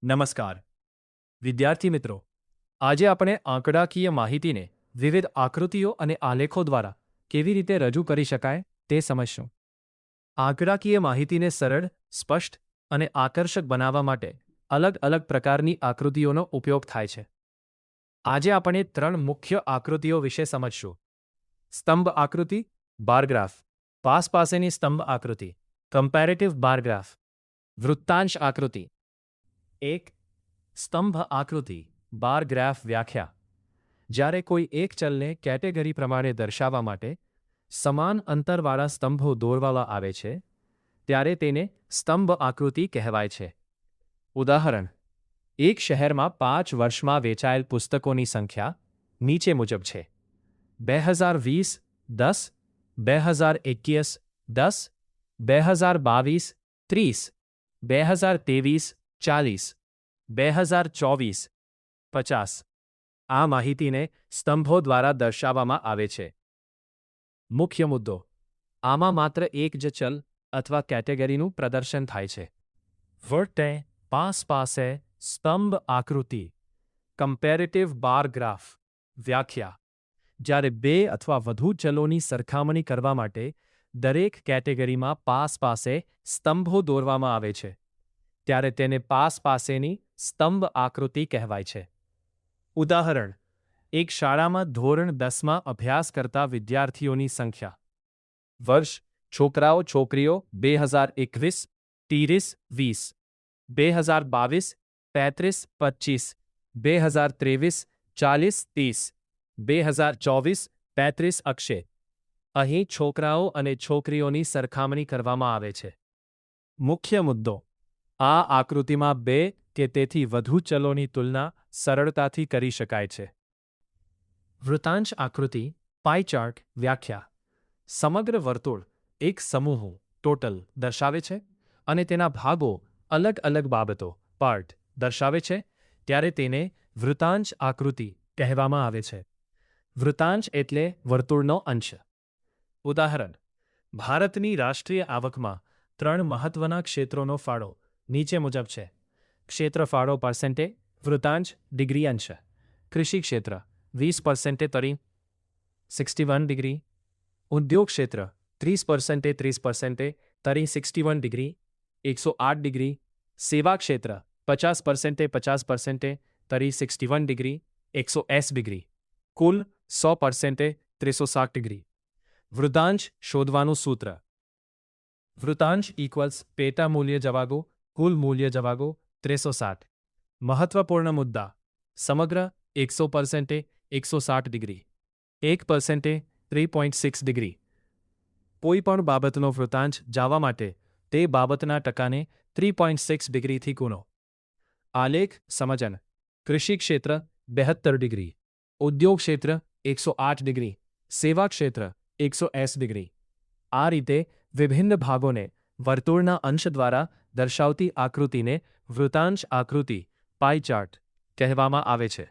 નમસ્કાર વિદ્યાર્થી મિત્રો, આજે આપણે આંકડાકીય માહિતીને વિવિધ આકૃતિઓ અને આલેખો દ્વારા કેવી રીતે રજૂ કરી શકાય તે સમજશું. આંકડાકીય માહિતીને સરળ, સ્પષ્ટ અને આકર્ષક બનાવવા માટે અલગ અલગ પ્રકારની આકૃતિઓનો ઉપયોગ થાય છે. આજે આપણે 3 મુખ્ય આકૃતિઓ વિશે સમજશું. સ્તંભ આકૃતિ, બાર ગ્રાફ, પાસેની સ્તંભ આકૃતિ, કમ્પેરેટિવ બાર ગ્રાફ. વૃત્તાંશ આકૃતિ. 1. સ્તંભ આકૃતિ બાર ગ્રાફ વ્યાખ્યા. જ્યારે કોઈ એક ચલને કેટેગરી પ્રમાણે દર્શાવવા માટે સમાન અંતરવાળા સ્તંભો દોરવામાં આવે છે ત્યારે તેને સ્તંભ આકૃતિ કહેવાય છે. ઉદાહરણ: એક શહેરમાં 5 વર્ષમાં વેચાયેલ પુસ્તકોની સંખ્યા નીચે મુજબ છે: 2020 10, 2021 10, 2022 30, 2023 40, 2024 50. આ માહિતીને સ્તંભો દ્વારા દર્શાવવામાં આવે છે. મુખ્ય મુદ્દો: આમાં માત્ર એક જ ચલ અથવા કેટેગરીનું પ્રદર્શન થાય છે. વર્તે પાસે સ્તંભ આકૃતિ, કમ્પેરેટિવ બાર ગ્રાફ વ્યાખ્યા. જ્યારે 2 અથવા વધુ ચલોની સરખામણી કરવા માટે દરેક કેટેગરીમાં પાસે સ્તંભો દોરવામાં આવે છે ત્યારે તેને પાસેની સ્તંભ આકૃતિ કહેવાય છે. ઉદાહરણ: એક શાળામાં ધોરણ 10માં અભ્યાસ કરતા વિદ્યાર્થીઓની સંખ્યા. વર્ષ: છોકરાઓ છોકરીઓ 2021 30 20, 2022 35 25, 2023 40 30, 2024 35 અક્ષે. અહીં છોકરાઓ અને છોકરીઓની સરખામણી કરવામાં આવે છે. મુખ્ય મુદ્દો: આ આકૃતિમાં 2 કે તેથી વધુ ચલોની તુલના સરળતાથી કરી શકાય છે. વૃત્તાંશ આકૃતિ, પાઈ ચાર્ટ વ્યાખ્યા. સમગ્ર વર્તુળ એક સમૂહ ટોટલ દર્શાવે છે અને તેના ભાગો અલગ અલગ બાબતો પાર્ટ દર્શાવે છે ત્યારે તેને વૃત્તાંશ આકૃતિ કહેવામાં આવે છે. વૃત્તાંશ એટલે વર્તુળનો અંશ. ઉદાહરણ: ભારતની રાષ્ટ્રીય આવકમાં 3 મહત્વના ક્ષેત્રોનો ફાળો નીચે મુજબ છે. ક્ષેત્રફાળો %, વૃત્તાંશ ડિગ્રી અંશ. કૃષિ ક્ષેત્ર 20% તરી 61 ડિગ્રી, ઉદ્યોગ ક્ષેત્ર 30% 30% તરી 61 ડિગ્રી 108 ડિગ્રી, સેવા ક્ષેત્ર 50% 50% તરી 61 ડિગ્રી 180 ડિગ્રી, કુલ 100% 360 ડિગ્રી. વૃત્તાંશ શોધવાનું સૂત્ર: વૃત્તાંશ પેટા મૂલ્ય જવાગો કુલ મૂલ્ય જવાગો 360. મહત્વપૂર્ણ મુદ્દા: સમગ્ર 100% 160 ડિગ્રી, 1% 3.6 ડિગ્રી. કોઈ પણ બાબતનો વૃત્તાંશ જાણવા માટે તે બાબતના ટકાને 3.6 ડિગ્રીથી ગુણો. આલેખ સમજણ: કૃષિ ક્ષેત્ર 72 ડિગ્રી, ઉદ્યોગ ક્ષેત્ર 108 ડિગ્રી, સેવા ક્ષેત્ર 180 ડિગ્રી. આ રીતે વિભિન્ન ભાગોને વર્તુળના અંશ દ્વારા દર્શાવતી આકૃતિને વૃત્તાંશ આકૃતિ, પાઈ ચાર્ટ કહેવામાં આવે છે.